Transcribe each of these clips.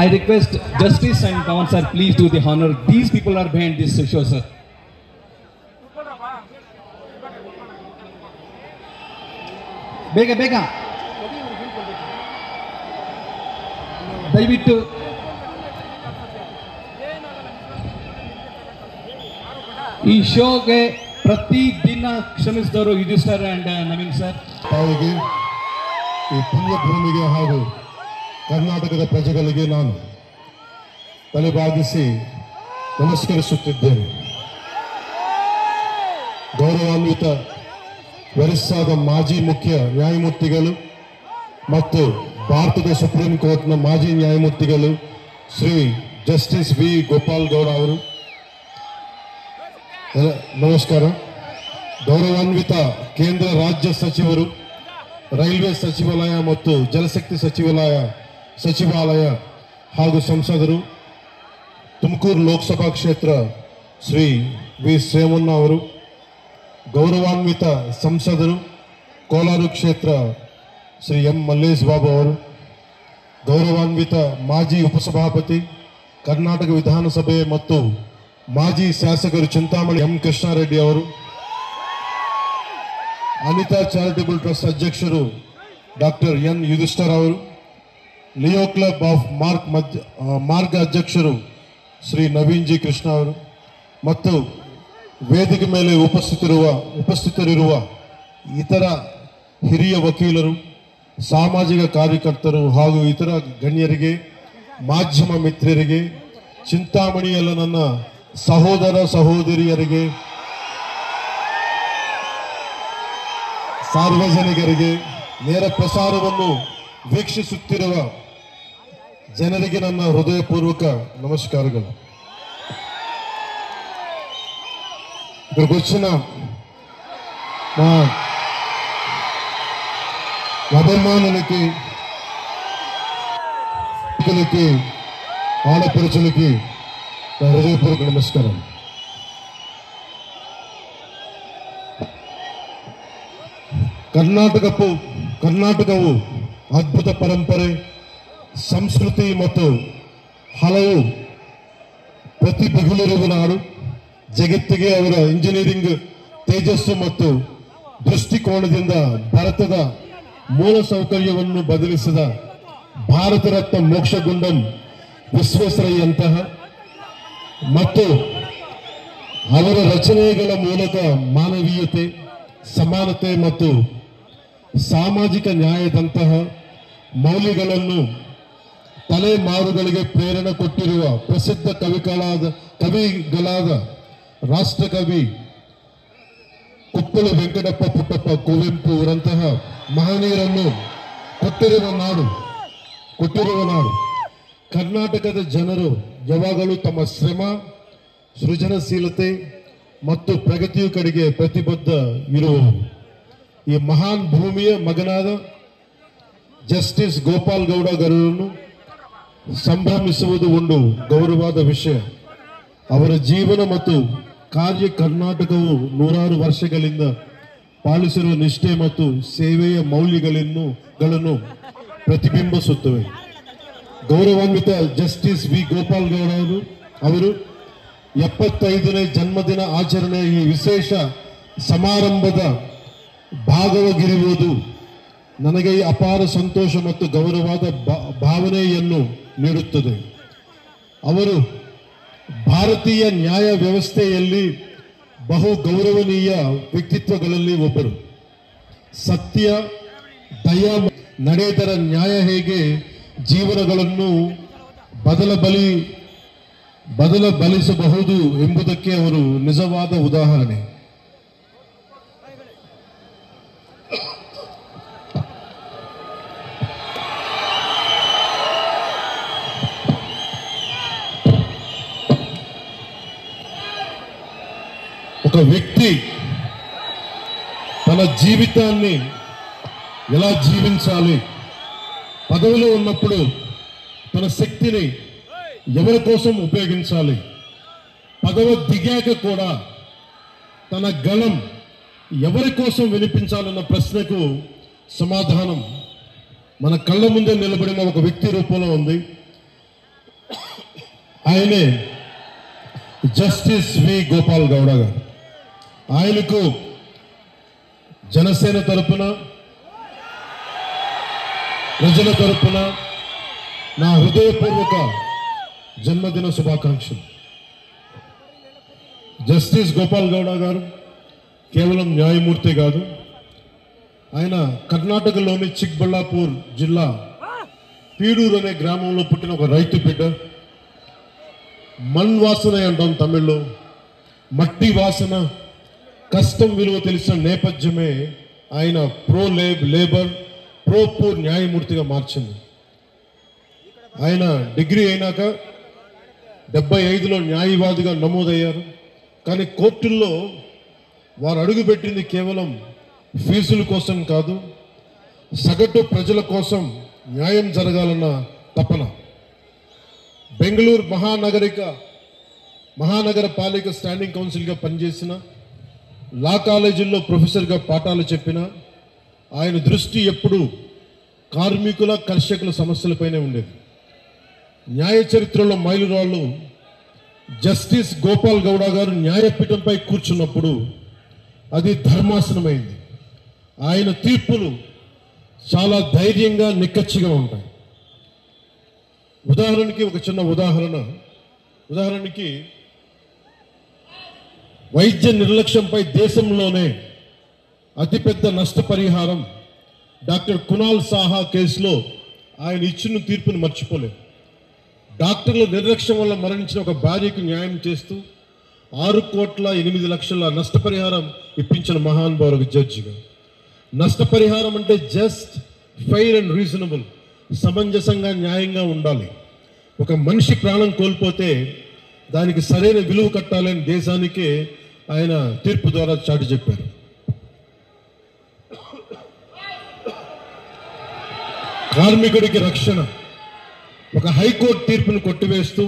I request Justice and Pawan sir, please do the honor. These people are behind this show, sir. ಬೇಗ ಬೇಗ ದಯವಿಟ್ಟು ಈ ಶೋಗೆ ಪ್ರತಿ ದಿನ ಶ್ರಮಿಸಿದವರು ಯುಧಿಷ್ಠರ್ ಅಂಡ್ ನವೀನ್ ಸರ್. ತಾವಿಗೆ ಈ ಪುಣ್ಯಭೂಮಿಗೆ ಹಾಗೂ ಕರ್ನಾಟಕದ ಪ್ರಜೆಗಳಿಗೆ ನಾನು ತಲೆಬಾಗಿಸಿ ನಮಸ್ಕರಿಸುತ್ತಿದ್ದೇನೆ. ಗೌರವಾನ್ವಿತ ಒರಿಸ್ಸಾದ ಮಾಜಿ ಮುಖ್ಯ ನ್ಯಾಯಮೂರ್ತಿಗಳು ಮತ್ತು ಭಾರತದ ಸುಪ್ರೀಂ ಕೋರ್ಟ್ನ ಮಾಜಿ ನ್ಯಾಯಮೂರ್ತಿಗಳು ಶ್ರೀ ಜಸ್ಟಿಸ್ ವಿ ಗೋಪಾಲ್ ಗೌಡ ಅವರು, ನಮಸ್ಕಾರ. ಗೌರವಾನ್ವಿತ ಕೇಂದ್ರ ರಾಜ್ಯ ಸಚಿವರು, ರೈಲ್ವೆ ಸಚಿವಾಲಯ ಮತ್ತು ಜಲಶಕ್ತಿ ಸಚಿವಾಲಯ ಹಾಗೂ ಸಂಸದರು, ತುಮಕೂರು ಲೋಕಸಭಾ ಕ್ಷೇತ್ರ ಶ್ರೀ ವಿ ಶ್ರೇವಣ್ಣ ಅವರು, ಗೌರವಾನ್ವಿತ ಸಂಸದರು ಕೋಲಾರ ಕ್ಷೇತ್ರ ಶ್ರೀ ಎಂ ಮಲ್ಲೇಶ್ ಬಾಬು ಅವರು, ಗೌರವಾನ್ವಿತ ಮಾಜಿ ಉಪಸಭಾಪತಿ ಕರ್ನಾಟಕ ವಿಧಾನಸಭೆ ಮತ್ತು ಮಾಜಿ ಶಾಸಕರು ಚಿಂತಾಮಣಿ ಎಂ ಕೃಷ್ಣಾರೆಡ್ಡಿ ಅವರು, ಅನಿತಾ ಚಾರಿಟಬಲ್ ಟ್ರಸ್ಟ್ ಅಧ್ಯಕ್ಷರು ಡಾಕ್ಟರ್ ಎನ್ ಯುಧಿಷ್ಠರ್ ಅವರು, ಲಿಯೋ ಕ್ಲಬ್ ಆಫ್ ಮಾರ್ಗ ಅಧ್ಯಕ್ಷರು ಶ್ರೀ ನವೀನ್ ಜಿ ಕೃಷ್ಣ ಅವರು ಮತ್ತು ವೇದಿಕೆ ಮೇಲೆ ಉಪಸ್ಥಿತರಿರುವ ಇತರ ಹಿರಿಯ ವಕೀಲರು, ಸಾಮಾಜಿಕ ಕಾರ್ಯಕರ್ತರು ಹಾಗೂ ಇತರ ಗಣ್ಯರಿಗೆ, ಮಾಧ್ಯಮ ಮಿತ್ರರಿಗೆ, ಚಿಂತಾಮಣಿಯಲ್ಲ ನನ್ನ ಸಹೋದರ ಸಹೋದರಿಯರಿಗೆ, ಸಾರ್ವಜನಿಕರಿಗೆ, ನೇರ ಪ್ರಸಾರವನ್ನು ವೀಕ್ಷಿಸುತ್ತಿರುವ ಜನರಿಗೆ ನನ್ನ ಹೃದಯಪೂರ್ವಕ నమస్కారాలు. ఇక్కడికి వచ్చిన మా అభిమానులకి, ఆడపడుచులకి నా హృదయపూర్వక నమస్కారం. ಕರ್ನಾಟಕವು ಅದ್ಭುತ ಪರಂಪರೆ, ಸಂಸ್ಕೃತಿ ಮತ್ತು ಹಲವು ಪ್ರತಿಭೆಗಳಿರುವ ನಾಡು. ಜಗತ್ತಿಗೆ ಅವರ ಇಂಜಿನಿಯರಿಂಗ್ ತೇಜಸ್ಸು ಮತ್ತು ದೃಷ್ಟಿಕೋನದಿಂದ ಭಾರತದ ಮೂಲ ಸೌಕರ್ಯವನ್ನು ಬದಲಿಸಿದ ಭಾರತ ರತ್ನ ಮೋಕ್ಷಗುಂಡಂ ವಿಶ್ವೇಶ್ವರಯ್ಯಂತಹ ಮತ್ತು ಅವರ ರಚನೆಗಳ ಮೂಲಕ ಮಾನವೀಯತೆ, ಸಮಾನತೆ ಮತ್ತು ಸಾಮಾಜಿಕ ನ್ಯಾಯದಂತಹ ಮೌಲ್ಯಗಳನ್ನು ತಲೆಮಾರುಗಳಿಗೆ ಪ್ರೇರಣೆ ಕೊಟ್ಟಿರುವ ಪ್ರಸಿದ್ಧ ಕವಿಗಳಾದ ರಾಷ್ಟ್ರಕವಿ ಕುಪ್ಪಳು ವೆಂಕಟಪ್ಪ ಪುಟ್ಟಪ್ಪ ಕುವೆಂಪು ಅವರಂತಹ ಮಹನೀಯರನ್ನು ಕೊಟ್ಟಿರುವ ನಾಡು. ಕರ್ನಾಟಕದ ಜನರು ಯಾವಾಗಲೂ ತಮ್ಮ ಶ್ರಮ, ಸೃಜನಶೀಲತೆ ಮತ್ತು ಪ್ರಗತಿಯ ಕಡೆಗೆ ಪ್ರತಿಬದ್ಧ ಇರುವರು. ಈ ಮಹಾನ್ ಭೂಮಿಯ ಮಗನಾದ ಜಸ್ಟಿಸ್ ಗೋಪಾಲ್ ಗೌಡ ಅವರನ್ನು ಸಂಭ್ರಮಿಸುವುದು ಒಂದು ಗೌರವವಾದ ವಿಷಯ. ಅವರ ಜೀವನ ಮತ್ತು ಕಾರ್ಯ ಕರ್ನಾಟಕವು ನೂರಾರು ವರ್ಷಗಳಿಂದ ಪಾಲಿಸಿರುವ ನಿಷ್ಠೆ ಮತ್ತು ಸೇವೆಯ ಮೌಲ್ಯಗಳನ್ನು ಪ್ರತಿಬಿಂಬಿಸುತ್ತವೆ. ಗೌರವಾನ್ವಿತ ಜಸ್ಟಿಸ್ ವಿ ಗೋಪಾಲ್ ಗೌಡ ಅವರು 75ನೇ ಜನ್ಮದಿನ ಆಚರಣೆಯ ಈ ವಿಶೇಷ ಸಮಾರಂಭದ ಭಾಗವಾಗಿರುವುದು ನನಗೆ ಅಪಾರ ಸಂತೋಷ ಮತ್ತು ಗೌರವವಾದ ಭಾವನೆಯನ್ನು ನೀಡುತ್ತದೆ. ಅವರು ಭಾರತೀಯ ನ್ಯಾಯ ವ್ಯವಸ್ಥೆಯಲ್ಲಿ ಬಹು ಗೌರವನೀಯ ವ್ಯಕ್ತಿತ್ವಗಳಲ್ಲಿ ಒಬ್ಬರು. ಸತ್ಯ, ದಯಾ, ನಡೆದರ ನ್ಯಾಯ ಹೇಗೆ ಜೀವನಗಳನ್ನು ಬದಲಿಸಬಹುದು ಎಂಬುದಕ್ಕೆ ಅವರು ನಿಜವಾದ ಉದಾಹರಣೆ. ఒక వ్యక్తి తన జీవితాన్ని ఎలా జీవించాలి, పదవిలో ఉన్నప్పుడు తన శక్తిని ఎవరి కోసం ఉపయోగించాలి, పదవి దిగాక కూడా తన గళం ఎవరి కోసం వినిపించాలన్న ప్రశ్నకు సమాధానం మన కళ్ళ ముందే నిలబడిన ఒక వ్యక్తి రూపంలో ఉంది. ఆయనే జస్టిస్ వి గోపాల్ గౌడ గారు. ఆయనకు జనసేన తరపున, ప్రజల తరపున నా హృదయపూర్వక జన్మదిన శుభాకాంక్షలు. జస్టిస్ గోపాల్ గౌడ గారు కేవలం న్యాయమూర్తి కాదు, ఆయన కర్ణాటకలోని చిక్బళ్ళాపూర్ జిల్లా పీడూరు అనే గ్రామంలో పుట్టిన ఒక రైతు బిడ్డ. మన్ వాసన అంటాం తమిళ్లో, మట్టి వాసన, కష్టం విలువ తెలిసిన నేపథ్యమే ఆయన లేబర్ ప్రో పూర్ న్యాయమూర్తిగా మార్చింది. ఆయన డిగ్రీ అయినాక 75లో న్యాయవాదిగా నమోదయ్యారు. కానీ కోర్టుల్లో వారు అడుగుపెట్టింది కేవలం ఫీజుల కోసం కాదు, సగటు ప్రజల కోసం న్యాయం జరగాలన్న తపన. బెంగళూరు మహానగర పాలిక స్టాండింగ్ కౌన్సిల్గా పనిచేసిన, లా కాలేజీల్లో ప్రొఫెసర్గా పాఠాలు చెప్పిన ఆయన దృష్టి ఎప్పుడూ కార్మికుల, కర్షకుల సమస్యలపైనే ఉండేది. న్యాయ చరిత్రలో మైలురాళ్ళు జస్టిస్ గోపాల్ గౌడ గారు న్యాయపీఠంపై కూర్చున్నప్పుడు అది ధర్మాసనమైంది. ఆయన తీర్పులు చాలా ధైర్యంగా, నిక్కచ్చిగా ఉంటాయి. ఉదాహరణకి ఒక చిన్న ఉదాహరణకి వైద్య నిర్లక్ష్యంపై దేశంలోనే అతిపెద్ద నష్టపరిహారం డాక్టర్ కునాల్ సాహా కేసులో ఆయన ఇచ్చిన తీర్పును మర్చిపోలేదు. డాక్టర్ల నిర్లక్ష్యం వల్ల మరణించిన ఒక భార్యకు న్యాయం చేస్తూ 6,08,00,000 నష్టపరిహారం ఇప్పించిన మహానుభావులకు జడ్జిగా. నష్టపరిహారం అంటే జస్ట్, ఫెయిర్ అండ్ రీజనబుల్, సమంజసంగా, న్యాయంగా ఉండాలి. ఒక మనిషి ప్రాణం కోల్పోతే దానికి సరైన విలువ కట్టాలని దేశానికే ఆయన తీర్పు ద్వారా చాటి చెప్పారు. కార్మికుడికి రక్షణ, ఒక హైకోర్టు తీర్పును కొట్టివేస్తూ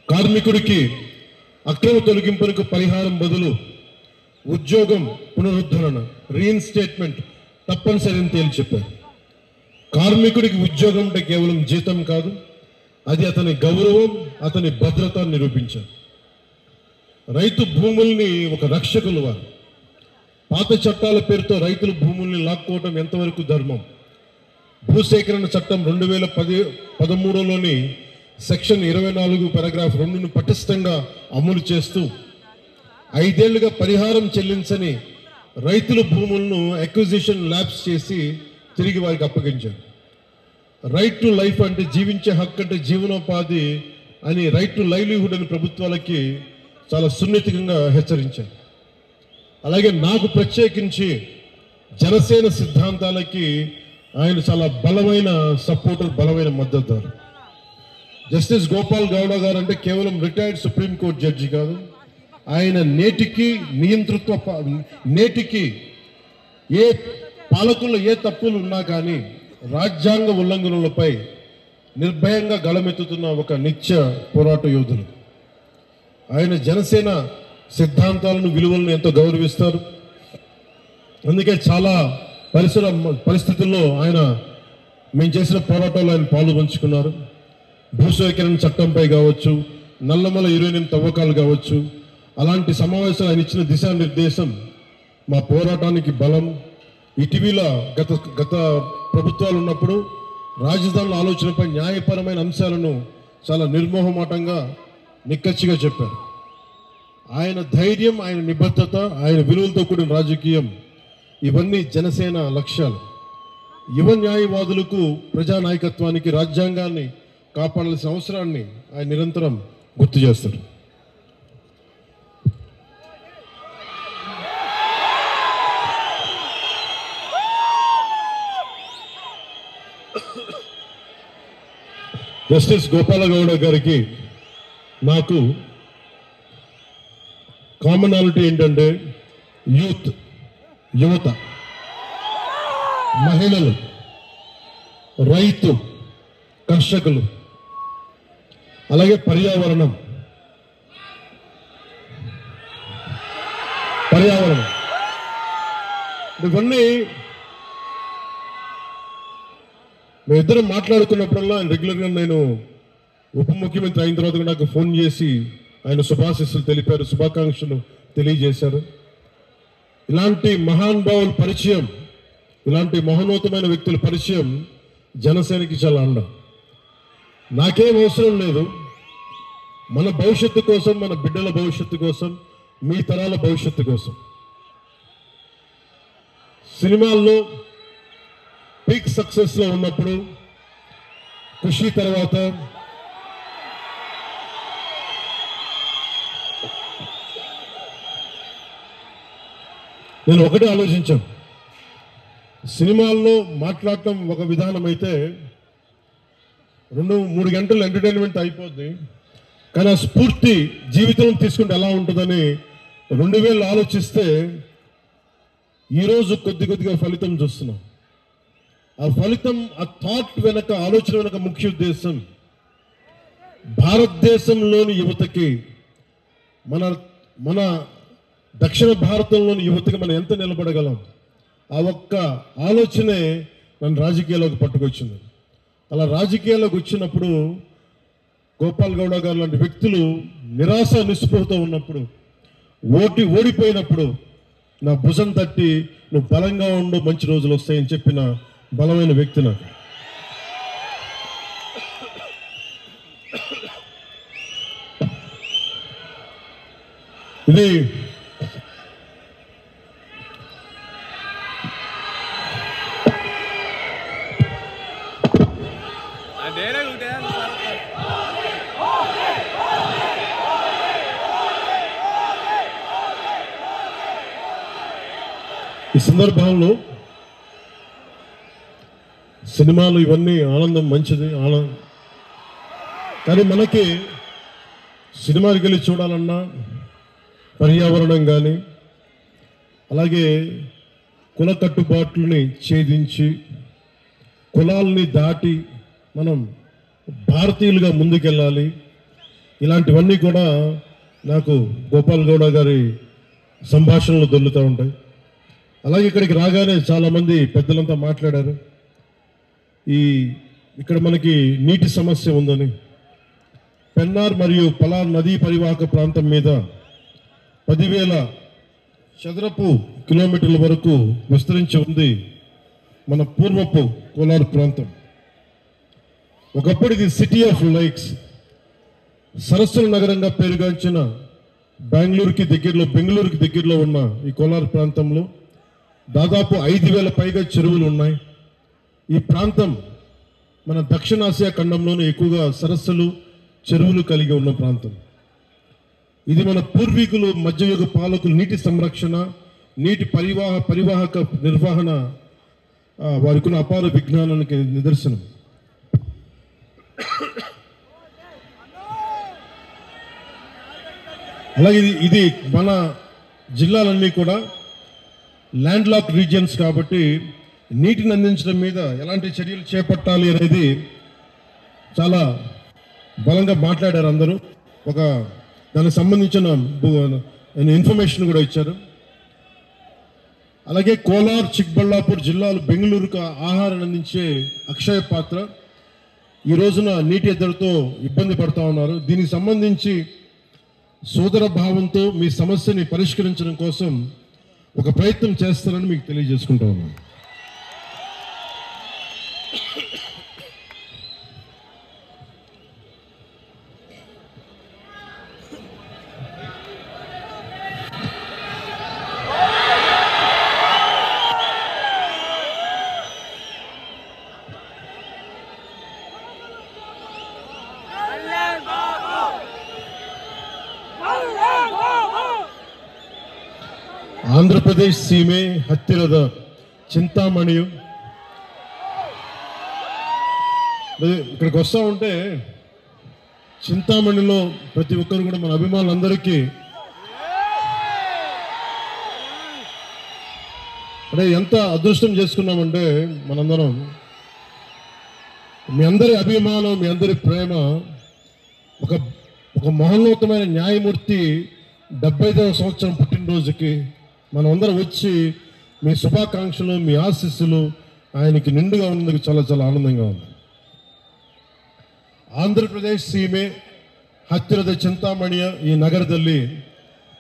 కార్మికుడికి అక్రమ తొలగింపులకు పరిహారం బదులు ఉద్యోగం పునరుద్ధరణ, రీఇన్స్టేట్మెంట్ తప్పనిసరి అని తేల్చి చెప్పారు. కార్మికుడికి ఉద్యోగం అంటే కేవలం జీతం కాదు, అది అతని గౌరవం, అతని భద్రత నిరూపించారు. రైతు భూముల్ని ఒక రక్షకులు వారు. పాత చట్టాల పేరుతో రైతుల భూముల్ని లాక్కోవటం ఎంతవరకు ధర్మం? భూసేకరణ చట్టం 2013లోని సెక్షన్ 24 పారాగ్రాఫ్ 2ను పటిష్టంగా అమలు చేస్తూ 5 ఏళ్లుగా పరిహారం చెల్లించని రైతుల భూములను అక్విజిషన్ ల్యాబ్స్ చేసి తిరిగి వారికి అప్పగించారు. రైట్ టు లైఫ్ అంటే జీవించే హక్కు అంటే జీవనోపాధి అని, రైట్ టు లైవ్లీహుడ్ అని ప్రభుత్వాలకి చాలా సున్నితంగా హెచ్చరించారు. అలాగే నాకు ప్రత్యేకించి జనసేన సిద్ధాంతాలకి ఆయన చాలా బలమైన సపోర్టర్, బలమైన మద్దతుదారు. జస్టిస్ గోపాల్ గౌడ గారు అంటే కేవలం రిటైర్డ్ సుప్రీంకోర్టు జడ్జి కాదు, ఆయన నేటికి ఏ పాలకుల్లో ఏ తప్పులు ఉన్నా కానీ రాజ్యాంగ ఉల్లంఘనలపై నిర్భయంగా గళమెత్తుతున్న ఒక నిత్య పోరాట యోధులు. ఆయన జనసేన సిద్ధాంతాలను, విలువలను ఎంతో గౌరవిస్తారు. అందుకే చాలా పరిస్థితుల్లో మేము చేసిన పోరాటంలో ఆయన పాలు పంచుకున్నారు. భూసేకరణ చట్టంపై కావచ్చు, నల్లమల 28 తవ్వకాలు కావచ్చు, అలాంటి సమావేశాలు ఆయన ఇచ్చిన దిశానిర్దేశం మా పోరాటానికి బలం. ఇటీవల గత ప్రభుత్వాలు ఉన్నప్పుడు రాజధానుల ఆలోచనపై న్యాయపరమైన అంశాలను చాలా నిర్మోహమాటంగా, నిక్కచ్చిగా చెప్పారు. ఆయన ధైర్యం, ఆయన నిబద్ధత, ఆయన విలువలతో కూడిన రాజకీయం, ఇవన్నీ జనసేన లక్ష్యాలు. యువ న్యాయవాదులకు, ప్రజానాయకత్వానికి, రాజ్యాంగాన్ని కాపాడాల్సిన అవసరాన్ని ఆయన నిరంతరం గుర్తు చేస్తారు. జస్టిస్ గోపాలగౌడ గారికి నాకు కామనాలిటీ ఏంటంటే యువత, మహిళలు, రైతు, కర్షకులు, అలాగే పర్యావరణం. ఇవన్నీ మేమిద్దరం మాట్లాడుకున్నప్పుడల్లా ఆయన రెగ్యులర్గా నేను ఉప ముఖ్యమంత్రి అయిన తర్వాత నాకు ఫోన్ చేసి ఆయన శుభాశీస్సులు తెలిపారు, శుభాకాంక్షలు తెలియజేశారు. ఇలాంటి మహానుభావుల పరిచయం, ఇలాంటి మహోన్నతమైన వ్యక్తుల పరిచయం జనసేనకి చాలా అండ. నాకేం అవసరం లేదు, మన భవిష్యత్తు కోసం, మన బిడ్డల భవిష్యత్తు కోసం, మీ తరాల భవిష్యత్తు కోసం. సినిమాల్లో పీక్ సక్సెస్లో ఉన్నప్పుడు, ఖుషి తర్వాత నేను ఒకటే ఆలోచించాను, సినిమాల్లో మాట్లాడటం ఒక విధానం అయితే 2-3 గంటలు ఎంటర్టైన్మెంట్ అయిపోద్ది, కానీ ఆ స్ఫూర్తి జీవితం తీసుకుంటే ఎలా ఉంటుందని 2000 ఆలోచిస్తే ఈరోజు కొద్దిగా ఫలితం చూస్తున్నాం. ఆ ఫలితం, ఆ థాట్ వెనక, ఆలోచన వెనక ముఖ్య ఉద్దేశం భారతదేశంలోని యువతకి, మన దక్షిణ భారతంలోని యువతకి మనం ఎంత నిలబడగలం, ఆ ఒక్క ఆలోచనే నన్ను రాజకీయాల్లోకి పట్టుకొచ్చింది. అలా రాజకీయాల్లోకి వచ్చినప్పుడు గోపాల్ గౌడ గారు లాంటి వ్యక్తులు నిరాశ నిస్పృహతో ఉన్నప్పుడు, ఓడిపోయినప్పుడు నా భుజం తట్టి నువ్వు బలంగా ఉండు, మంచి రోజులు వస్తాయని చెప్పిన బలమైన వ్యక్తి నాకు. ఇది ఈ సందర్భంలో సినిమాలు ఇవన్నీ ఆనందం, మంచిది ఆనందం, కానీ మనకి సినిమాకి వెళ్ళి చూడాలన్నా పర్యావరణం కానీ, అలాగే కుల కట్టుబాట్లని ఛేదించి కులాలని దాటి మనం భారతీయులుగా ముందుకెళ్ళాలి. ఇలాంటివన్నీ కూడా నాకు గోపాల్ గౌడ గారి సంభాషణలు దొరుకుతూ ఉంటాయి. అలాగే ఇక్కడికి రాగానే చాలామంది పెద్దలంతా మాట్లాడారు, ఇక్కడ మనకి నీటి సమస్య ఉందని. పెన్నార్ మరియు పలార్ నదీ పరివాహక ప్రాంతం మీద 10,000 చదరపు కిలోమీటర్ల వరకు విస్తరించి ఉంది మన పూర్వపు కోలార్ ప్రాంతం. ఒకప్పుడు ఇది సిటీ ఆఫ్ లైక్స్, సరస్సుల నగరంగా పేరుగాంచిన బెంగళూరుకి దగ్గరలో ఉన్న ఈ కోలార్ ప్రాంతంలో దాదాపు 5,000 పైగా చెరువులు ఉన్నాయి. ఈ ప్రాంతం మన దక్షిణాసియా ఖండంలోనే ఎక్కువగా సరస్సులు, చెరువులు కలిగి ఉన్న ప్రాంతం. ఇది మన పూర్వీకులు, మధ్యయుగ పాలకులు నీటి సంరక్షణ, నీటి పరివాహక నిర్వహణ వారికి ఉన్న అపార విజ్ఞానానికి నిదర్శనం. అలాగే ఇది మన జిల్లాలన్నీ కూడా ల్యాండ్ లాక్ రీజియన్స్ కాబట్టి నీటిని అందించడం మీద ఎలాంటి చర్యలు చేపట్టాలి అనేది చాలా బలంగా మాట్లాడారు అందరూ. దానికి సంబంధించిన ఇన్ఫర్మేషన్ కూడా ఇచ్చారు. అలాగే కోలార్, చిక్బళ్ళాపూర్ జిల్లాలు బెంగళూరుకు ఆహారాన్ని అందించే అక్షయ పాత్ర ఈ రోజున నీటి ఎద్దడితో ఇబ్బంది పడుతూ ఉన్నారు. దీనికి సంబంధించి సోదర భావంతో మీ సమస్యని పరిష్కరించడం కోసం ఒక ప్రయత్నం చేస్తారని మీకు తెలియజేసుకుంటా ఉన్నాను. ಆಂಧ್ರಪ್ರದೇಶ ಸೀಮೆ ಹತ್ತಿರದ చింతామణి ఇక్కడికి వస్తూ ఉంటే చింతామణిలో ప్రతి ఒక్కరు కూడా మన అభిమానులందరికీ అంటే ఎంత అదృష్టం చేసుకున్నామంటే మనందరం మీ అందరి అభిమానం, మీ అందరి ప్రేమ ఒక మహోన్నతమైన న్యాయమూర్తి 75వ సంవత్సరం పుట్టినరోజుకి మనం అందరం వచ్చి మీ శుభాకాంక్షలు, మీ ఆశీస్సులు, ఆయనకి నిండుగా ఉన్నందుకు చాలా చాలా ఆనందంగా ఉంది. ಆಂಧ್ರಪ್ರದೇಶ ಸೀಮೆ ಹತ್ತಿರದ ಚಿಂತಾಮಣಿಯ ಈ ನಗರದಲ್ಲಿ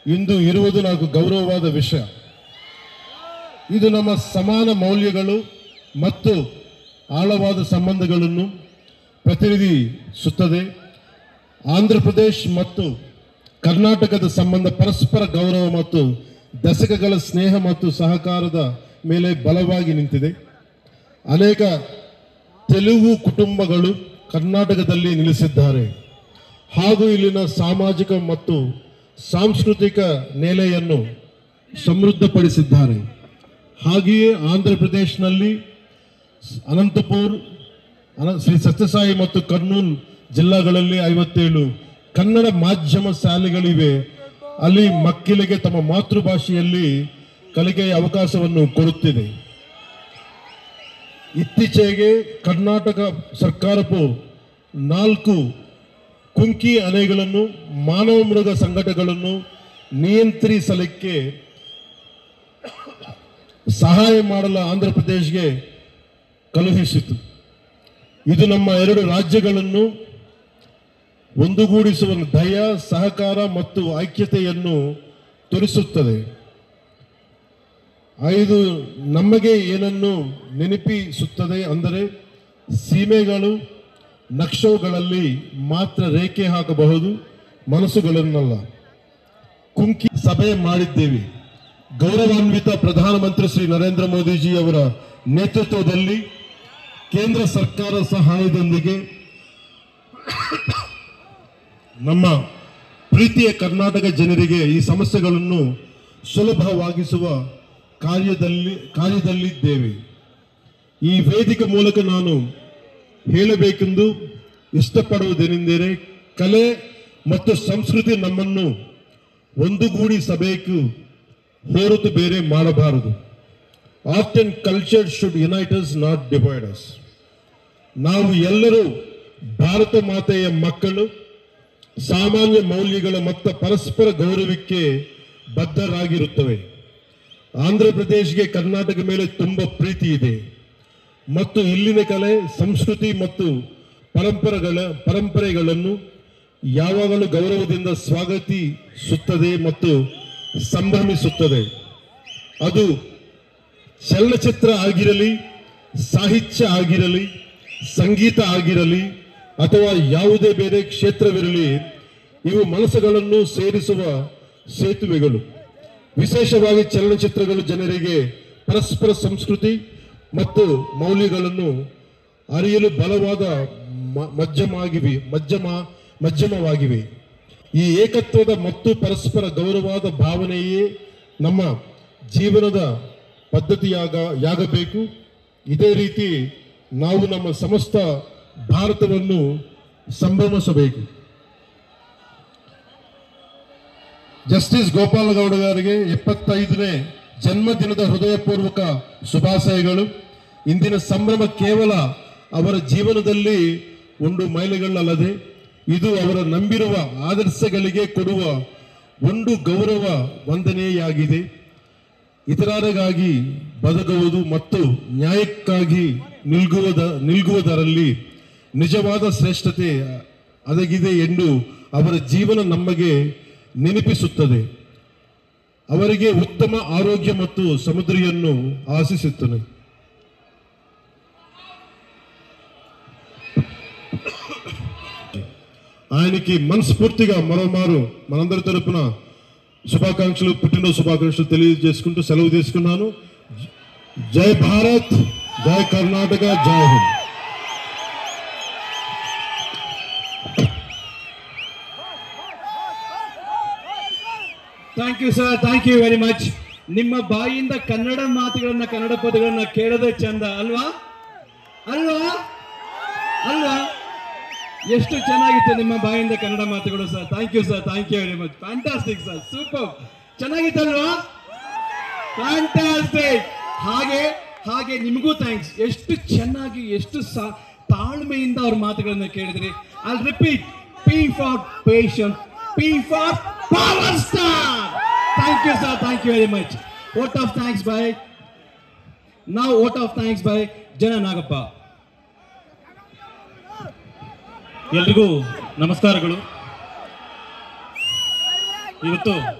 ಇಂದು ಇರುವುದು నాకు ಗೌರವವಾದ ವಿಷಯ. ಇದು ನಮ್ಮ ಸಮಾನ ಮೌಲ್ಯಗಳು ಮತ್ತು ಆಳವಾದ ಸಂಬಂಧಗಳನ್ನು ಪ್ರತಿನಿಧಿಸುತ್ತದೆ. ಆಂಧ್ರಪ್ರದೇಶ ಮತ್ತು ಕರ್ನಾಟಕದ ಸಂಬಂಧ ಪರಸ್ಪರ ಗೌರವ ಮತ್ತು ದಶಕಗಳ ಸ್ನೇಹ ಮತ್ತು ಸಹಕಾರದ ಮೇಲೆ ಬಲವಾಗಿ ನಿಂತಿದೆ. ಅನೇಕ ತೆಲುಗು ಕುಟುಂಬಗಳು ಕರ್ನಾಟಕದಲ್ಲಿ ನೆಲೆಸಿದ್ದಾರೆ ಹಾಗೂ ಇಲ್ಲಿನ ಸಾಮಾಜಿಕ ಮತ್ತು ಸಾಂಸ್ಕೃತಿಕ ನೆಲೆಯನ್ನು ಸಮೃದ್ಧಪಡಿಸಿದ್ದಾರೆ. ಹಾಗೆಯೇ ಆಂಧ್ರಪ್ರದೇಶನಲ್ಲಿ ಅನಂತಪುರ, ಶ್ರೀ ಸತ್ಯಸಾಯಿ ಮತ್ತು ಕರ್ನೂಲ್ ಜಿಲ್ಲಾಗಳಲ್ಲಿ 57 ಕನ್ನಡ ಮಾಧ್ಯಮ ಶಾಲೆಗಳಿವೆ. ಅಲ್ಲಿ ಮಕ್ಕಳಿಗೆ ತಮ್ಮ ಮಾತೃಭಾಷೆಯಲ್ಲಿ ಕಲಿಕೆಯ ಅವಕಾಶವನ್ನು ಕೊಡುತ್ತಿದೆ. ಇತ್ತೀಚೆಗೆ ಕರ್ನಾಟಕ ಸರ್ಕಾರವು 4 ಕುಂಕಿ ಅಣೆಗಳನ್ನು ಮಾನವ ಮೃಗ ಸಂಘಟನೆಗಳನ್ನು ನಿಯಂತ್ರಿಸಲಿಕ್ಕೆ ಸಹಾಯ ಮಾಡಲು ಆಂಧ್ರಪ್ರದೇಶಗೆ ಕಳುಹಿಸಿತು. ಇದು ನಮ್ಮ 2 ರಾಜ್ಯಗಳನ್ನು ಒಂದುಗೂಡಿಸುವ ದಯ, ಸಹಕಾರ ಮತ್ತು ಐಕ್ಯತೆಯನ್ನು ತೋರಿಸುತ್ತದೆ. 5 ನಮಗೆ ಏನನ್ನು ನೆನಪಿಸುತ್ತದೆ ಅಂದರೆ ಸೀಮೆಗಳು ನಕ್ಷೆಗಳಲ್ಲಿ ಮಾತ್ರ ರೇಖೆ ಹಾಕಬಹುದು, ಮನಸ್ಸುಗಳನ್ನಲ್ಲ. ಕುಂಕಿ ಸಭೆ ಮಾಡಿದ್ದೇವೆ. ಗೌರವಾನ್ವಿತ ಪ್ರಧಾನಮಂತ್ರಿ ಶ್ರೀ ನರೇಂದ್ರ ಮೋದಿಜಿ ಅವರ ನೇತೃತ್ವದಲ್ಲಿ ಕೇಂದ್ರ ಸರ್ಕಾರ ಸಹಾಯದೊಂದಿಗೆ ನಮ್ಮ ಪ್ರೀತಿಯ ಕರ್ನಾಟಕ ಜನರಿಗೆ ಈ ಸಮಸ್ಯೆಗಳನ್ನು ಸುಲಭವಾಗಿಸುವ ಕಾರ್ಯದಲ್ಲಿದ್ದೇವೆ. ಈ ವೇದಿಕೆ ಮೂಲಕ ನಾನು ಹೇಳಬೇಕೆಂದು ಇಷ್ಟಪಡುವುದೇನೆಂದರೆ ಕಲೆ ಮತ್ತು ಸಂಸ್ಕೃತಿ ನಮ್ಮನ್ನು ಒಂದುಗೂಡಿಸಬೇಕು, ಹೊರತು ಬೇರೆ ಮಾಡಬಾರದು. Art and culture should unite us, not divide us. ನಾವು ಎಲ್ಲರೂ ಭಾರತ ಮಾತೆಯ ಮಕ್ಕಳು, ಸಾಮಾನ್ಯ ಮೌಲ್ಯಗಳ ಮತ್ತು ಪರಸ್ಪರ ಗೌರವಕ್ಕೆ ಬದ್ಧರಾಗಿರುತ್ತವೆ. ಆಂಧ್ರಪ್ರದೇಶಕ್ಕೆ ಕರ್ನಾಟಕ ಮೇಲೆ ತುಂಬಾ ಪ್ರೀತಿ ಇದೆ ಮತ್ತು ಇಲ್ಲಿನ ಕಲೆ, ಸಂಸ್ಕೃತಿ ಮತ್ತು ಪರಂಪರೆಗಳನ್ನು ಯಾವಾಗಲೂ ಗೌರವದಿಂದ ಸ್ವಾಗತಿಸುತ್ತದೆ ಮತ್ತು ಸಂಭ್ರಮಿಸುತ್ತದೆ. ಅದು ಚಲನಚಿತ್ರ ಆಗಿರಲಿ, ಸಾಹಿತ್ಯ ಆಗಿರಲಿ, ಸಂಗೀತ ಆಗಿರಲಿ ಅಥವಾ ಯಾವುದೇ ಬೇರೆ ಕ್ಷೇತ್ರವಿರಲಿ, ಇವು ಮನಸ್ಸುಗಳನ್ನು ಸೇರಿಸುವ ಸೇತುವೆಗಳು. ವಿಶೇಷವಾಗಿ ಚಲನಚಿತ್ರಗಳು ಜನರಿಗೆ ಪರಸ್ಪರ ಸಂಸ್ಕೃತಿ ಮತ್ತು ಮೌಲ್ಯಗಳನ್ನು ಅರಿಯಲು ಬಲವಾದ ಮಾಧ್ಯಮವಾಗಿವೆ. ಈ ಏಕತ್ವದ ಮತ್ತು ಪರಸ್ಪರ ಗೌರವದ ಭಾವನೆಯೇ ನಮ್ಮ ಜೀವನದ ಪದ್ಧತಿಯಾಗಬೇಕು. ಇದೇ ರೀತಿ ನಾವು ನಮ್ಮ ಸಮಸ್ತ ಭಾರತವನ್ನು ಸಂಭ್ರಮಿಸಬೇಕು. ಜಸ್ಟಿಸ್ ಗೋಪಾಲಗೌಡ ಅವರಿಗೆ 75ನೇ ಜನ್ಮದಿನದ ಹೃದಯಪೂರ್ವಕ ಶುಭಾಶಯಗಳು. ಇಂದಿನ ಸಂಭ್ರಮ ಕೇವಲ ಅವರ ಜೀವನದಲ್ಲಿ ಒಂದು ಮೈಲಿಗಲ್ಲದೆ ಇದು ಅವರ ನಂಬಿರುವ ಆದರ್ಶಗಳಿಗೆ ಕೊಡುವ ಒಂದು ಗೌರವ ವಂದನೆಯಾಗಿದೆ. ಇತರರಿಗಾಗಿ ಬದುಕುವುದು ಮತ್ತು ನ್ಯಾಯಕ್ಕಾಗಿ ನಿಲ್ಗುವುದರಲ್ಲಿ ನಿಜವಾದ ಶ್ರೇಷ್ಠತೆ ಅಡಗಿದೆ ಎಂದು ಅವರ ಜೀವನ ನಮಗೆ ನೆನಪಿಸುತ್ತದೆ. ಅವರಿಗೆ ಉತ್ತಮ ಆರೋಗ್ಯ ಮತ್ತು ಸಮೃದ್ಧಿಯನ್ನು ಆಶಿಸುತ್ತೇನೆ. ఆయనకి మనస్ఫూర్తిగా మరోమారు మనందరి తరపున శుభాకాంక్షలు, పుట్టినరోజు శుభాకాంక్షలు తెలియజేసుకుంటూ సెలవు తీసుకున్నాను. జై భారత్, జై కర్ణాటక, జై Hind. Thank you sir, thank you very much. ನಿಮ್ಮ ಬಾಯಿಯಿಂದ ಕನ್ನಡ ಮಾತುಗಳನ್ನ, ಕನ್ನಡ ಪದಗಳನ್ನ ಕೇಳೋದೇ ಚಂದ ಅಲ್ವಾ? ಅಲ್ವಾ ಅಲ್ವಾ ಎಷ್ಟು ಚೆನ್ನಾಗಿತ್ತು ನಿಮ್ಮ ಬಾಯಿಂದ ಕನ್ನಡ ಮಾತುಗಳು sir. Thank you sir, thank you very much. Fantastic sir, super. ಚೆನ್ನಾಗಿತ್ತಲ್ವಾ? ಫ್ಯಾಂಟಾಸ್ಟಿಕ್. ಹಾಗೆ ನಿಮಗೂ ಥ್ಯಾಂಕ್ಸ್. ಎಷ್ಟು ಚೆನ್ನಾಗಿ, ಎಷ್ಟು ತಾಳ್ಮೆಯಿಂದ ಅವ್ರ ಮಾತುಗಳನ್ನ ಕೇಳಿದ್ರಿ. I repeat, P for patience, P for Power Star. Thank you sir, thank you very much. Vote of thanks by ಜನ ನಾಗಪ್ಪ. ಎಲ್ರಿಗೂ ನಮಸ್ಕಾರಗಳು. ಇವತ್ತು